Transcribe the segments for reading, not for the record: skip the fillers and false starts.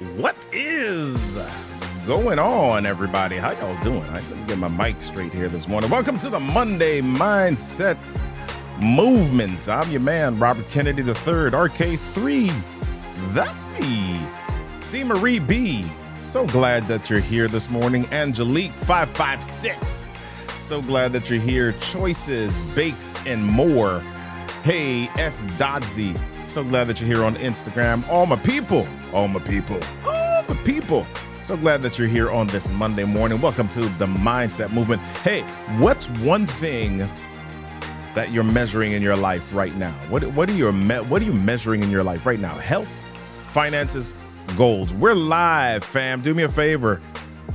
What is going on, everybody? How y'all doing? I couldn't get my mic straight here this morning. Welcome to the Monday Mindset Movement. I'm your man, Robert Kennedy III, RK3. That's me. C. Marie B. So glad that you're here this morning. Angelique 556. So glad that you're here. Choices, Bakes, and More. Hey, S. Dodsy. So glad that you're here on Instagram. All my people. So glad that you're here on this Monday morning. Welcome to the Mindset Movement. Hey, what's one thing that you're measuring in your life right now? What are you measuring in your life right now? Health, finances, goals. We're live, fam. Do me a favor.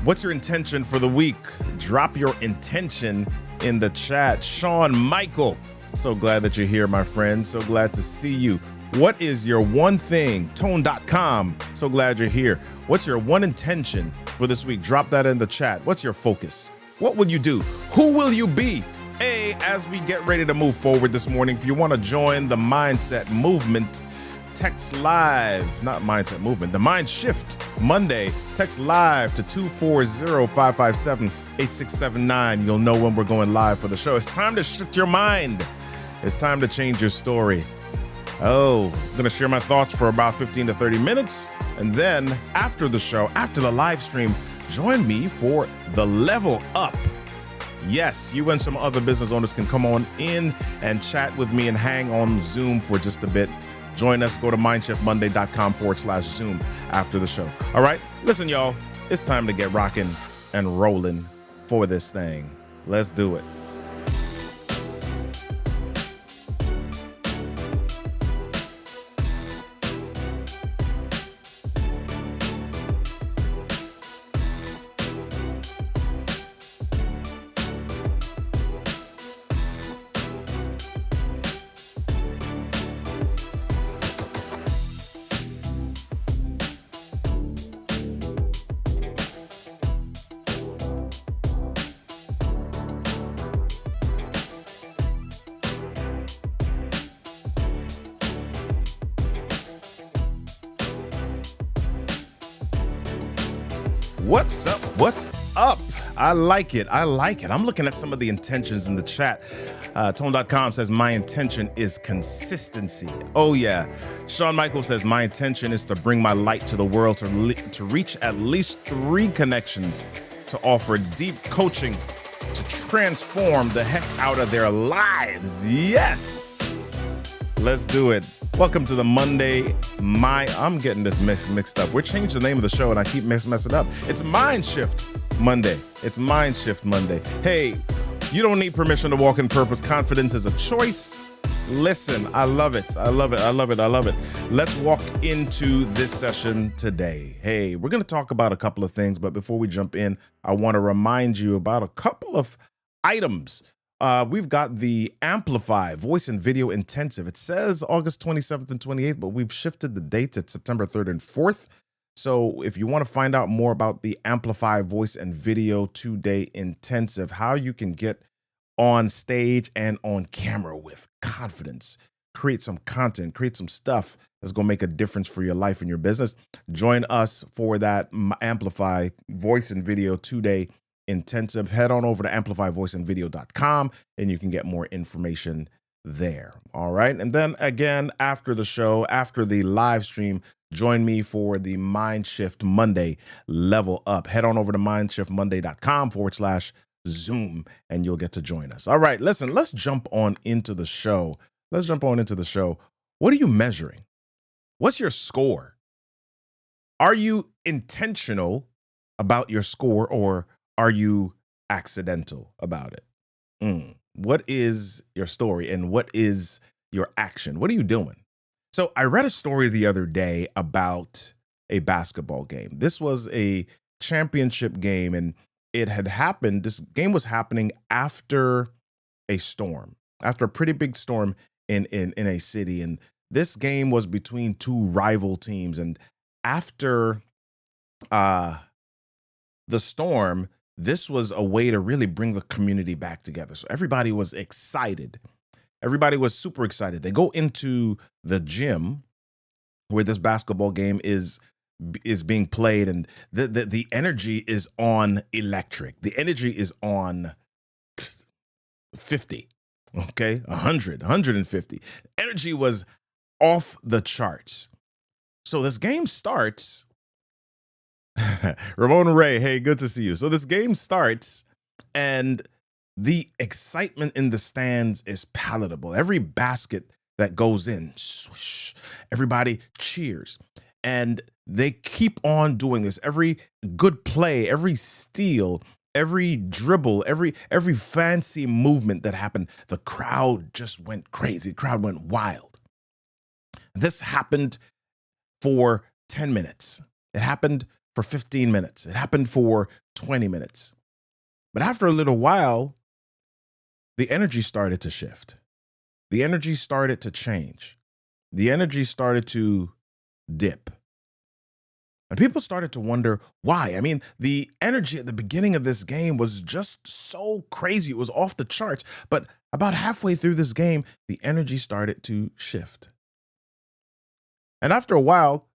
What's your intention for the week? Drop your intention in the chat. Sean Michael, so glad that you're here, my friend. So glad to see you. What is your one thing? Tone.com. So glad you're here. What's your one intention for this week? Drop that in the chat. What's your focus? What will you do? Who will you be? Hey, as we get ready to move forward this morning, if you want to join the Mindset Movement, text live, not Mindset Movement, the MINDSHiFT Monday, text live to 240-557-8679. You'll know when we're going live for the show. It's time to shift your mind. It's time to change your story. I'm going to share my thoughts for about 15 to 30 minutes. And then after the show, after the live stream, join me for the Level Up. Yes, you and some other business owners can come on in and chat with me and hang on Zoom for just a bit. Join us. Go to MINDShiftMonday.com/Zoom after the show. All right. Listen, y'all, it's time to get rocking and rolling for this thing. Let's do it. What's up? What's up? I like it. I'm looking at some of the intentions in the chat. Tone.com says, my intention is consistency. Oh, yeah. Sean Michael says, my intention is to bring my light to the world, to reach at least 3 connections, to offer deep coaching, to transform the heck out of their lives. Yes. Let's do it. Welcome to the Monday. I'm getting this mixed up. We're changing the name of the show and I keep messing up. It's MINDSHiFT Monday. It's MINDSHiFT Monday. Hey, you don't need permission to walk in purpose. Confidence is a choice. Listen, I love it. Let's walk into this session today. Hey, we're going to talk about a couple of things, but before we jump in, I want to remind you about a couple of items. We've got the Amplify Voice and Video Intensive. It says August 27th and 28th, but we've shifted the dates at September 3rd and 4th. So if you want to find out more about the Amplify Voice and Video 2-day intensive, how you can get on stage and on camera with confidence, create some content, create some stuff that's going to make a difference for your life and your business, join us for that Amplify Voice and Video 2-day intensive. Head on over to amplifyvoiceandvideo.com and you can get more information there. All right. And then again, after the show, after the live stream, join me for the MINDSHiFT Monday Level Up. Head on over to MINDShiftMonday.com/Zoom and you'll get to join us. All right. Listen, let's jump on into the show. What are you measuring? What's your score? Are you intentional about your score or are you accidental about it? What is your story and what is your action? What are you doing? So I read a story the other day about a basketball game. This was a championship game and it had happened. This game was happening after a storm, after a pretty big storm in a city. And this game was between 2 rival teams. And after the storm, this was a way to really bring the community back together. So everybody was excited. Everybody was super excited. They go into the gym where this basketball game is is being played, and the energy is on electric. The energy is on 50, okay, 100, 150. Energy was off the charts. So this game starts. Ramon Ray, hey, good to see you. So this game starts, and the excitement in the stands is palatable. Every basket that goes in, swish, everybody cheers. And they keep on doing this. Every good play, every steal, every dribble, every fancy movement that happened, the crowd just went crazy. The crowd went wild. This happened for 10 minutes. It happened for 15 minutes. It happened for 20 minutes. But after a little while, the energy started to shift. The energy started to change. The energy started to dip. And people started to wonder why. I mean, the energy at the beginning of this game was just so crazy. It was off the charts. But about halfway through this game, the energy started to shift. And after a while,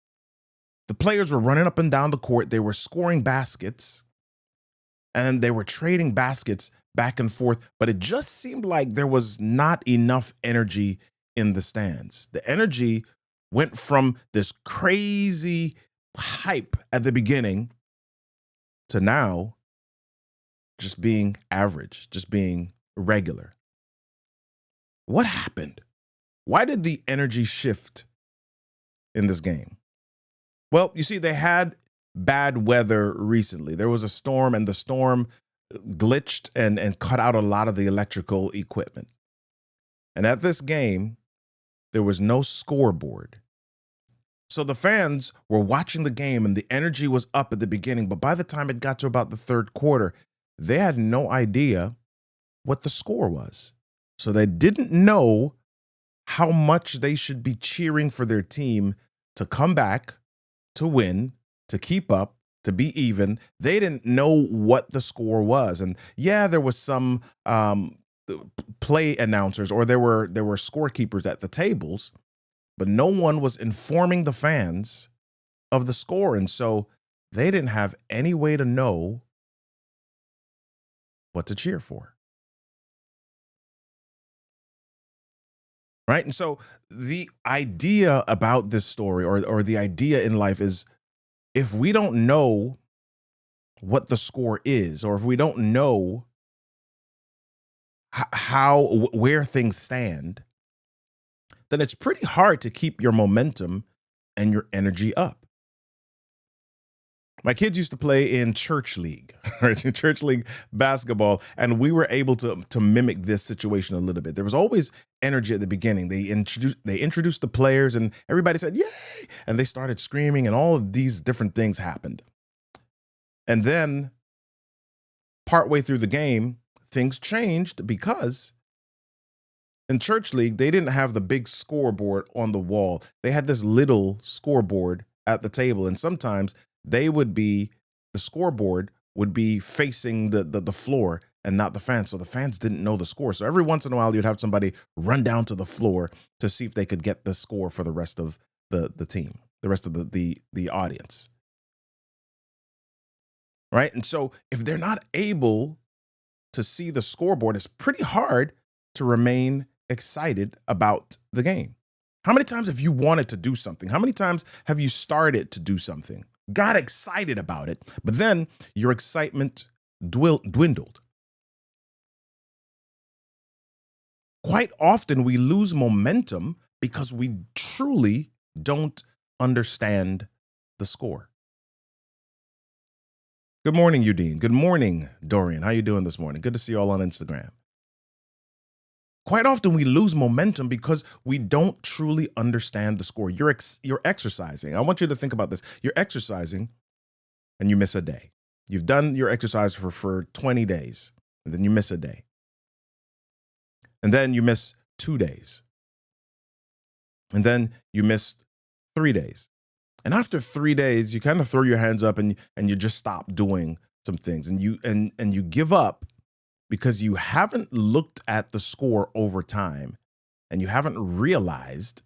the players were running up and down the court. They were scoring baskets, and they were trading baskets back and forth. But it just seemed like there was not enough energy in the stands. The energy went from this crazy hype at the beginning to now just being average, just being regular. What happened? Why did the energy shift in this game? Well, you see, they had bad weather recently. There was a storm, and the storm glitched and cut out a lot of the electrical equipment. And at this game, there was no scoreboard. So the fans were watching the game, and the energy was up at the beginning. But by the time it got to about the third quarter, they had no idea what the score was. So they didn't know how much they should be cheering for their team to come back, to win, to keep up, to be even. They didn't know what the score was. And yeah, there was some play announcers, or there were scorekeepers at the tables, but no one was informing the fans of the score. And so they didn't have any way to know what to cheer for. Right? And so the idea about this story, or the idea in life, is if we don't know what the score is, or if we don't know where things stand, then it's pretty hard to keep your momentum and your energy up. My kids used to play in church league, right? In church league basketball, and we were able to mimic this situation a little bit. There was always energy at the beginning. They introduced the players, and everybody said, "Yay!" And they started screaming, and all of these different things happened. And then, partway through the game, things changed, because in church league, they didn't have the big scoreboard on the wall. They had this little scoreboard at the table, and sometimes the scoreboard would be facing the floor and not the fans. So the fans didn't know the score. So every once in a while, you'd have somebody run down to the floor to see if they could get the score for the rest of the team, the rest of the audience. Right? And so if they're not able to see the scoreboard, it's pretty hard to remain excited about the game. How many times have you wanted to do something? How many times have you started to do something, got excited about it, but then your excitement dwindled? Quite often we lose momentum because we truly don't understand the score. Good morning, Udine. Good morning, Dorian. How you doing this morning? Good to see you all on Instagram. Quite often we lose momentum because we don't truly understand the score. You're exercising. I want you to think about this. You're exercising and you miss a day. You've done your exercise for 20 days, and then you miss a day. And then you miss 2 days. And then you miss 3 days. And after 3 days, you kind of throw your hands up, and you just stop doing some things, and you give up, because you haven't looked at the score over time, and you haven't realized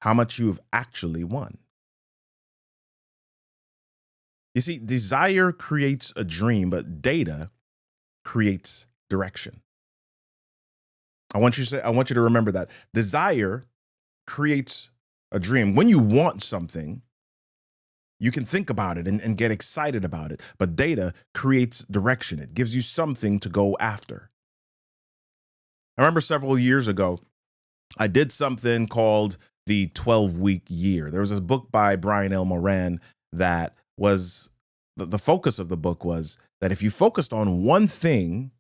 how much you've actually won. You see, desire creates a dream, but data creates direction. I want you to remember that. Desire creates a dream. When you want something, you can think about it and get excited about it. But data creates direction. It gives you something to go after. I remember several years ago, I did something called the 12-week year. There was this book by Brian L. Moran that was the focus of the book was that if you focused on one thing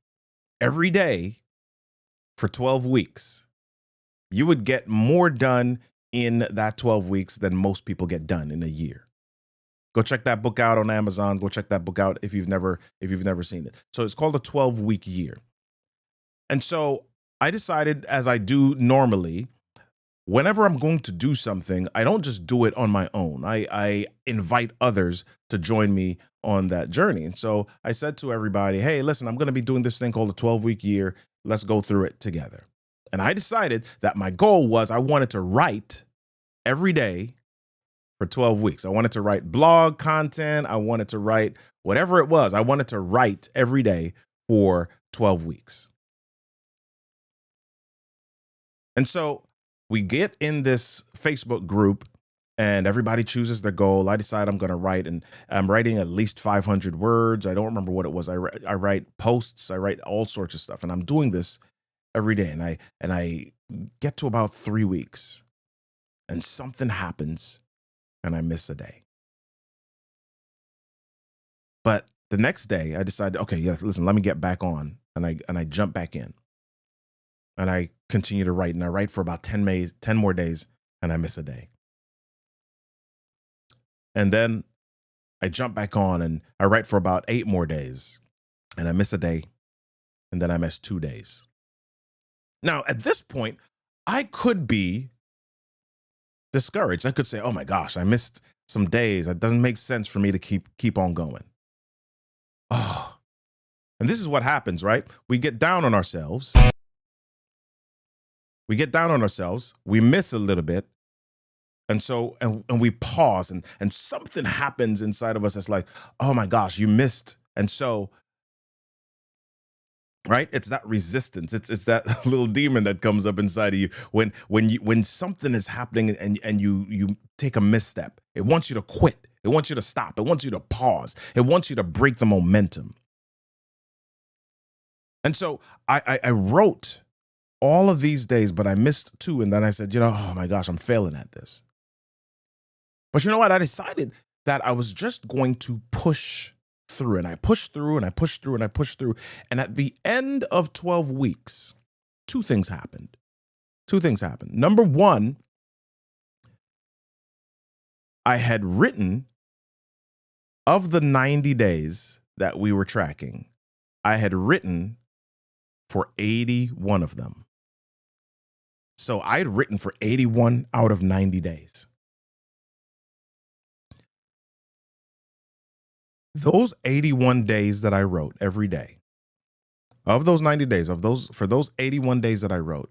every day for 12 weeks, you would get more done in that 12 weeks than most people get done in a year. Go check that book out on Amazon. Go check that book out if you've never seen it. So it's called a 12-week year. And so I decided, as I do normally, whenever I'm going to do something, I don't just do it on my own. I invite others to join me on that journey. And so I said to everybody, hey, listen, I'm going to be doing this thing called a 12-week year. Let's go through it together. And I decided that my goal was I wanted to write every day for 12 weeks. I wanted to write blog content. I wanted to write whatever it was. I wanted to write every day for 12 weeks. And so we get in this Facebook group and everybody chooses their goal. I decide I'm going to write, and I'm writing at least 500 words. I don't remember what it was. I write posts. I write all sorts of stuff, and I'm doing this every day. And I get to about 3 weeks, and something happens, and I miss a day. But the next day, I decided, okay, yes, listen, let me get back on, and I jump back in, and I continue to write, and I write for about 10 more days, and I miss a day. And then I jump back on and I write for about 8 more days, and I miss a day, and then I miss 2 days. Now, at this point, I could be discouraged. I could say, oh my gosh, I missed some days. It doesn't make sense for me to keep on going. Oh, and this is what happens, right? We get down on ourselves. We miss a little bit. And so, and we pause, and something happens inside of us that's like, oh my gosh, you missed. And so, right, it's that resistance. It's that little demon that comes up inside of you when something is happening and you take a misstep. It wants you to quit. It wants you to stop. It wants you to pause. It wants you to break the momentum. And so I wrote all of these days, but I missed 2. And then I said, oh my gosh, I'm failing at this. But you know what? I decided that I was just going to push through, and I pushed through, and I pushed through, and I pushed through. And at the end of 12 weeks, 2 things happened. Number 1, I had written, of the 90 days that we were tracking, I had written for 81 of them. So I had written for 81 out of 90 days. Those 81 days that I wrote every day, of those 90 days, for those 81 days that I wrote,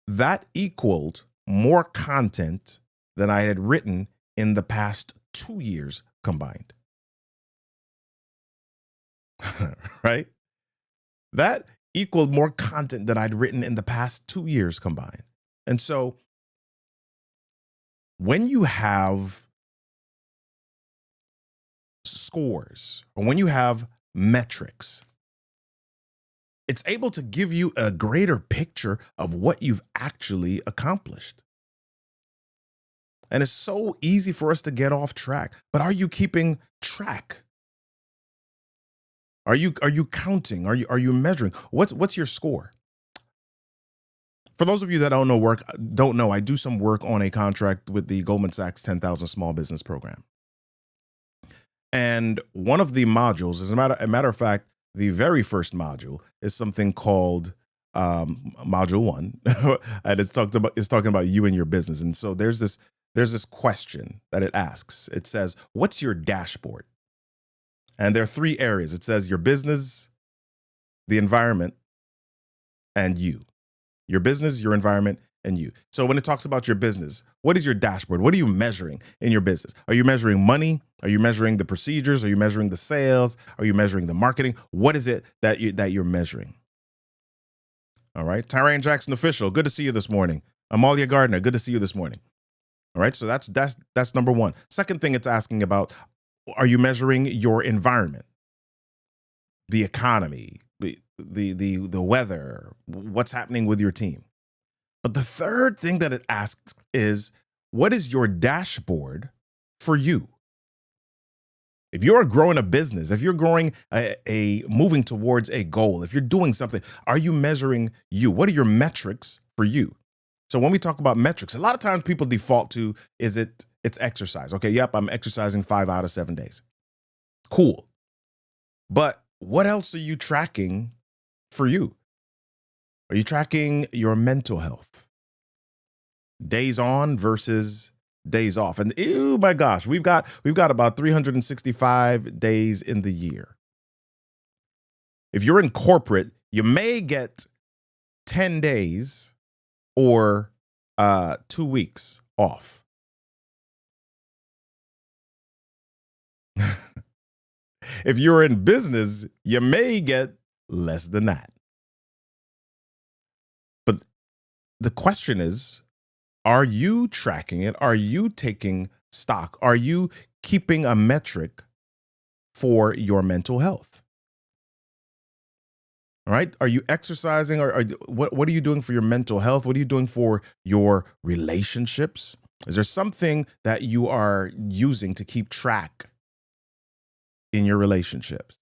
that equaled more content than I had written in the past 2 years combined. Right? That equaled more content than I'd written in the past 2 years combined. And so when you have scores, or when you have metrics, it's able to give you a greater picture of what you've actually accomplished. And it's so easy for us to get off track. But are you keeping track? Are you counting? Are you measuring? What's your score? For those of you that don't know, I do some work on a contract with the Goldman Sachs 10,000 Small Business Program. And one of the modules, as a matter of fact, the very first module is something called Module 1, and it's talking about you and your business. And so there's this question that it asks. It says, "What's your dashboard?" And there are 3 areas. It says your business, the environment, and you. Your business, your environment, and you. So when it talks about your business, what is your dashboard? What are you measuring in your business? Are you measuring money? Are you measuring the procedures? Are you measuring the sales? Are you measuring the marketing? What is it that you're measuring? All right. Tyran Jackson official, good to see you this morning. Amalia Gardner, good to see you this morning. All right. So that's number one. Second thing it's asking about, are you measuring your environment, the economy, the weather, what's happening with your team? But the third thing that it asks is, what is your dashboard for you? If you're growing a business, if you're growing a moving towards a goal, if you're doing something, are you measuring you? What are your metrics for you? So when we talk about metrics, a lot of times people default to it's exercise. Okay, yep, I'm exercising 5 out of 7 days. Cool. But what else are you tracking for you? Are you tracking your mental health? Days on versus days off. And oh my gosh, we've got about 365 days in the year. If you're in corporate, you may get 10 days or 2 weeks off. If you're in business, you may get less than that. But the question is, are you tracking it? Are you taking stock? Are you keeping a metric for your mental health? All right. Are you exercising, or what are you doing for your mental health? What are you doing for your relationships? Is there something that you are using to keep track in your relationships?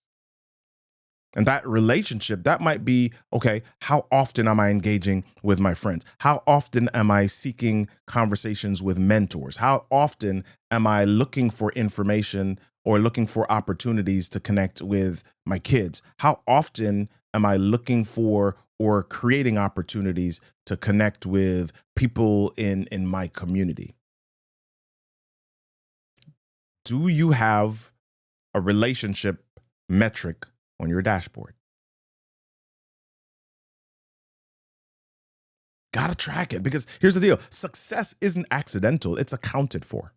And that relationship, that might be, okay, how often am I engaging with my friends? How often am I seeking conversations with mentors? How often am I looking for information or looking for opportunities to connect with my kids? How often am I looking for or creating opportunities to connect with people in my community? Do you have a relationship metric on your dashboard? Got to track it, because here's the deal. Success isn't accidental. It's accounted for.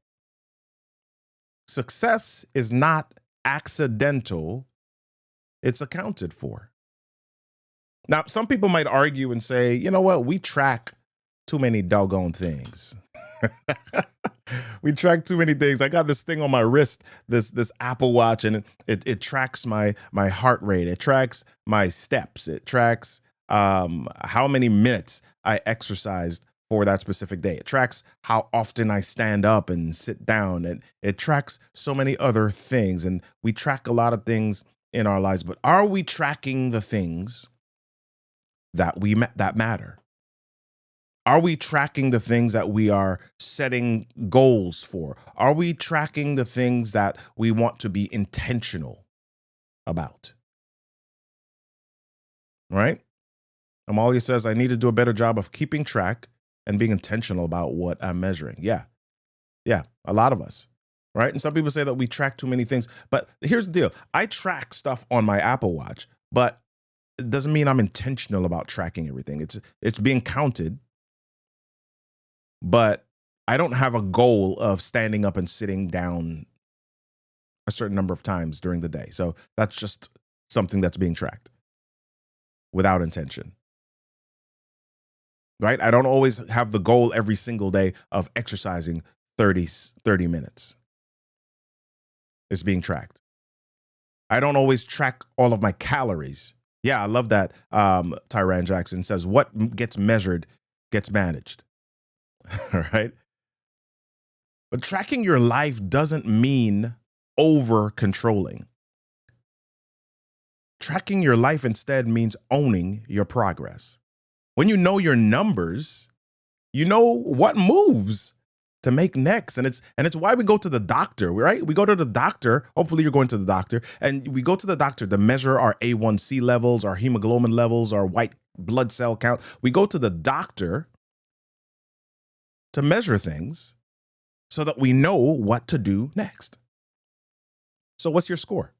Success is not accidental. It's accounted for. Now, some people might argue and say, you know what? We track too many doggone things. We track too many things. I got this thing on my wrist, this Apple Watch, and it tracks my heart rate. It tracks my steps. It tracks how many minutes I exercised for that specific day. It tracks how often I stand up and sit down, and it tracks so many other things. And we track a lot of things in our lives, but are we tracking the things that that matter? Are we tracking the things that we are setting goals for? Are we tracking the things that we want to be intentional about? Right? Amalia says, I need to do a better job of keeping track and being intentional about what I'm measuring. Yeah. Yeah. A lot of us. Right. And some people say that we track too many things. But here's the deal. I track stuff on my Apple Watch, but it doesn't mean I'm intentional about tracking everything. It's being counted, but I don't have a goal of standing up and sitting down a certain number of times during the day. So that's just something that's being tracked without intention. Right? I don't always have the goal every single day of exercising 30 minutes. It's being tracked. I don't always track all of my calories. Yeah, I love that. Tyran Jackson says, what gets measured gets managed. All right. But tracking your life doesn't mean over controlling. Tracking your life instead means owning your progress. When you know your numbers, you know what moves to make next. And it's why we go to the doctor, right? We go to the doctor. Hopefully you're going to the doctor, and we go to the doctor to measure our A1C levels, our hemoglobin levels, our white blood cell count. We go to the doctor to measure things so that we know what to do next. So what's your score?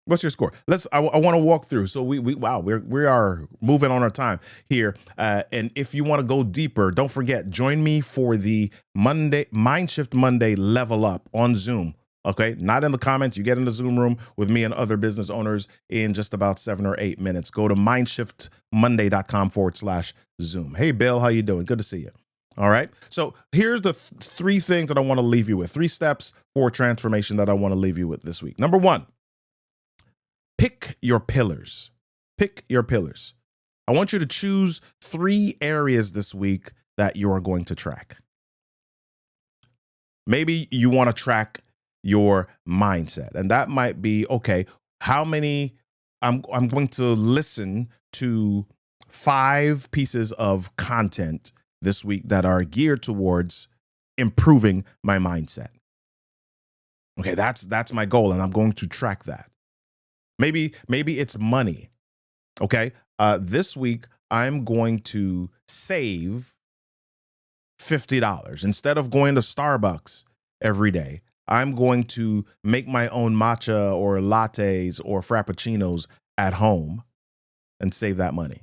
What's your score? I want to walk through. So wow, we are moving on our time here. And if you want to go deeper, don't forget, join me for the MindShift Monday level up on Zoom. Okay, not in the comments. You get in the Zoom room with me and other business owners in just about 7 or 8 minutes. Go to mindshiftmonday.com/Zoom. Hey, Bill, how you doing? Good to see you. All right. So here's the three things that I want to leave you with. 3 steps for transformation that I want to leave you with this week. Number 1, pick your pillars. Pick your pillars. I want you to choose 3 areas this week that you are going to track. Maybe you want to track your mindset, and that might be, okay, how many, I'm going to listen to 5 pieces of content this week that are geared towards improving my mindset. Okay, that's my goal, and I'm going to track that. Maybe it's money. Okay, this week I'm going to save $50 instead of going to Starbucks every day. I'm going to make my own matcha or lattes or frappuccinos at home and save that money.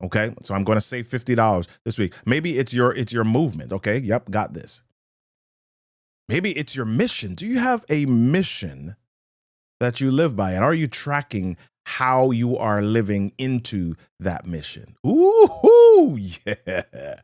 Okay, so I'm going to save $50 this week. Maybe it's your movement. Okay, yep, got this. Maybe it's your mission. Do you have a mission that you live by? And are you tracking how you are living into that mission? Ooh, yeah.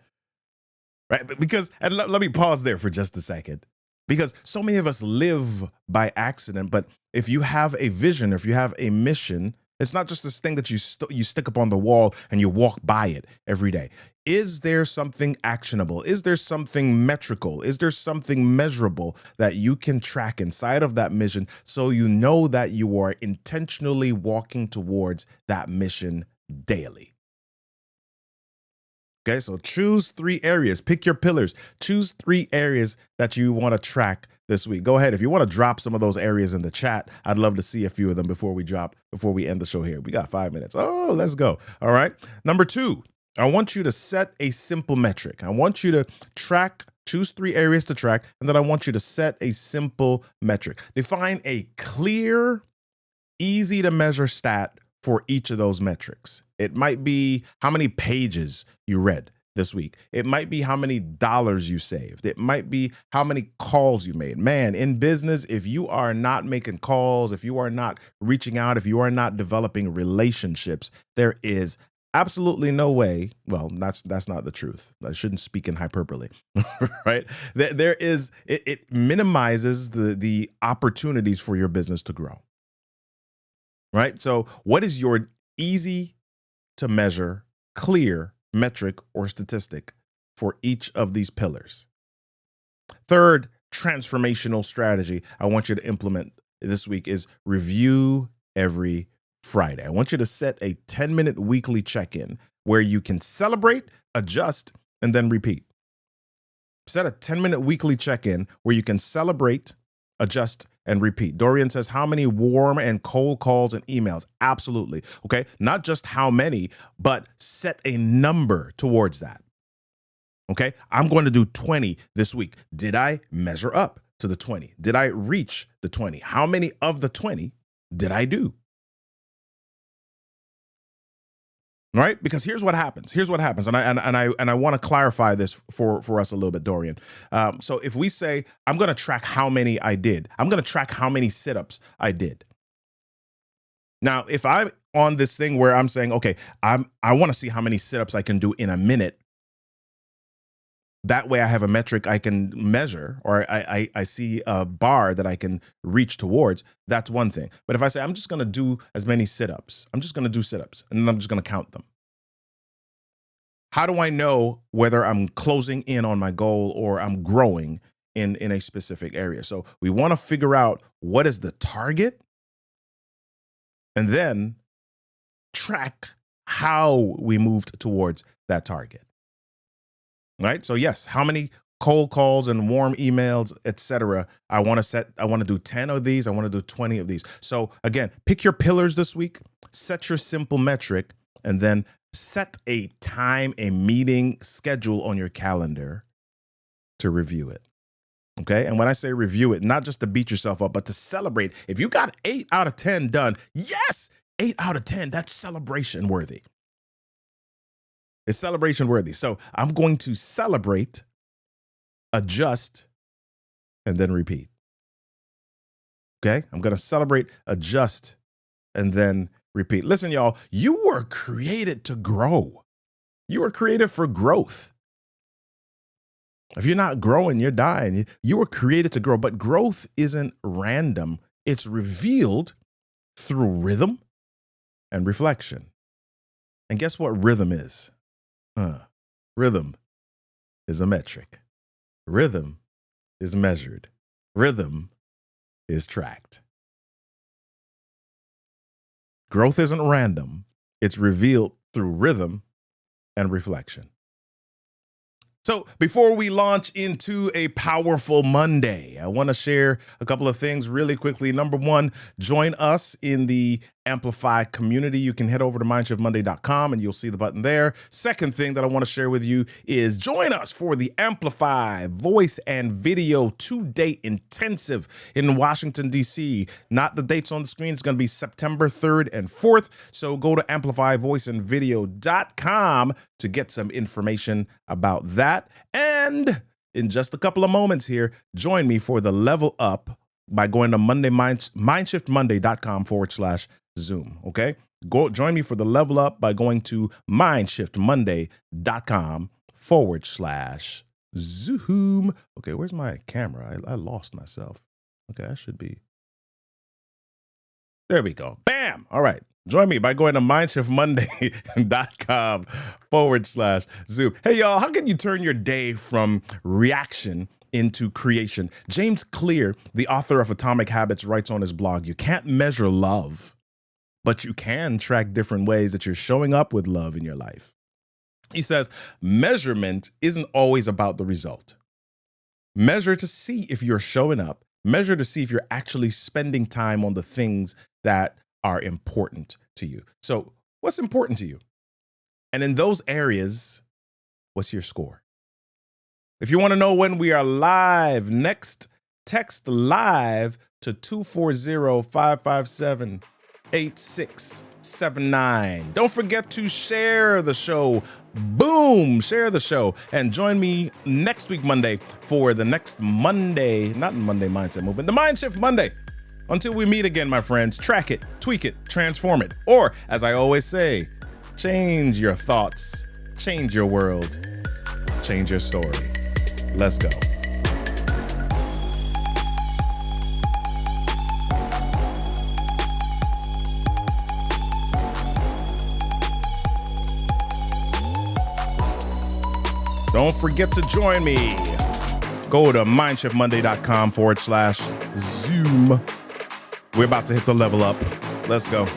Right? Because, and let me pause there for just a second. Because so many of us live by accident, but if you have a vision, if you have a mission, it's not just this thing that you stick up on the wall and you walk by it every day. Is there something actionable? Is there something metrical? Is there something measurable that you can track inside of that mission so you know that you are intentionally walking towards that mission daily? Okay, so choose 3 areas. Pick your pillars. Choose 3 areas that you want to track this week. Go ahead. If you want to drop some of those areas in the chat, I'd love to see a few of them before we end the show here. We got 5 minutes. Oh, let's go. All right. Number 2, I want you to set a simple metric. I want you to choose 3 areas to track, and then I want you to set a simple metric. Define a clear, easy to measure stat for each of those metrics. It might be how many pages you read this week. It might be how many dollars you saved. It might be how many calls you made. Man, in business, if you are not making calls, if you are not reaching out, if you are not developing relationships, there is absolutely no way. Well, that's not the truth. I shouldn't speak in hyperbole, right? It minimizes the opportunities for your business to grow. Right? So what is your easy to measure, clear metric or statistic for each of these pillars? Third, transformational strategy I want you to implement this week is review every Friday. I want you to set a 10-minute weekly check-in where you can celebrate, adjust, and then repeat. Set a 10-minute weekly check-in where you can celebrate, adjust, and repeat. Dorian says, how many warm and cold calls and emails? Absolutely. Okay. Not just how many, but set a number towards that. Okay. I'm going to do 20 this week. Did I measure up to the 20? Did I reach the 20? How many of the 20 did I do? Right? Because here's what happens. And I want to clarify this for us a little bit, Dorian. So if we say, I'm going to track how many I did, I'm going to track how many sit-ups I did. Now, if I'm on this thing where I'm saying, okay, I want to see how many sit-ups I can do in a minute. That way I have a metric I can measure, or I see a bar that I can reach towards. That's one thing. But if I say, I'm just going to do as many sit-ups, I'm just going to do sit-ups, and then I'm just going to count them. How do I know whether I'm closing in on my goal or I'm growing in a specific area? So we want to figure out what is the target, and then track how we moved towards that target. Right? So yes, how many cold calls and warm emails, etc. I want to do 10 of these. I want to do 20 of these. So again, pick your pillars this week, set your simple metric, and then set a time, a meeting schedule on your calendar to review it. Okay. And when I say review it, not just to beat yourself up, but to celebrate. If you got 8 out of 10 done, yes, 8 out of 10, that's celebration worthy. It's celebration worthy. So I'm going to celebrate, adjust, and then repeat. Okay. I'm going to celebrate, adjust, and then repeat. Listen, y'all, you were created to grow. You were created for growth. If you're not growing, you're dying. You were created to grow, but growth isn't random. It's revealed through rhythm and reflection. And guess what rhythm is? Rhythm is a metric. Rhythm is measured. Rhythm is tracked. Growth isn't random. It's revealed through rhythm and reflection. So before we launch into a powerful Monday, I want to share a couple of things really quickly. Number one, join us in the Amplify community. You can head over to MINDSHiFTMonday.com and you'll see the button there. Second thing that I want to share with you is join us for the Amplify Voice and Video 2-day intensive in Washington, D.C. Not the dates on the screen. It's going to be September 3rd and 4th. So go to AmplifyVoiceAndVideo.com to get some information about that. And in just a couple of moments here, join me for the level up by going to MINDShiftMonday.com/Zoom. Okay. Join me for the level up by going to MINDShiftMonday.com/Zoom. Okay. Where's my camera? I lost myself. Okay. I should be. There we go. Bam. All right. Join me by going to MINDShiftMonday.com/Zoom. Hey, y'all, how can you turn your day from reaction into creation? James Clear, the author of Atomic Habits, writes on his blog, you can't measure love, but you can track different ways that you're showing up with love in your life. He says, measurement isn't always about the result. Measure to see if you're showing up. Measure to see if you're actually spending time on the things that are important to you. So what's important to you? And in those areas, what's your score? If you want to know when we are live next, text live to 240-557-8679. Don't forget to share the show. Boom, share the show. And join me next week, Monday, for the next Monday, not Monday Mindset Movement, the MindShift Monday. Until we meet again, my friends, track it, tweak it, transform it. Or, as I always say, change your thoughts, change your world, change your story. Let's go. Don't forget to join me. Go to MindShiftMonday.com/Zoom. We're about to hit the level up. Let's go.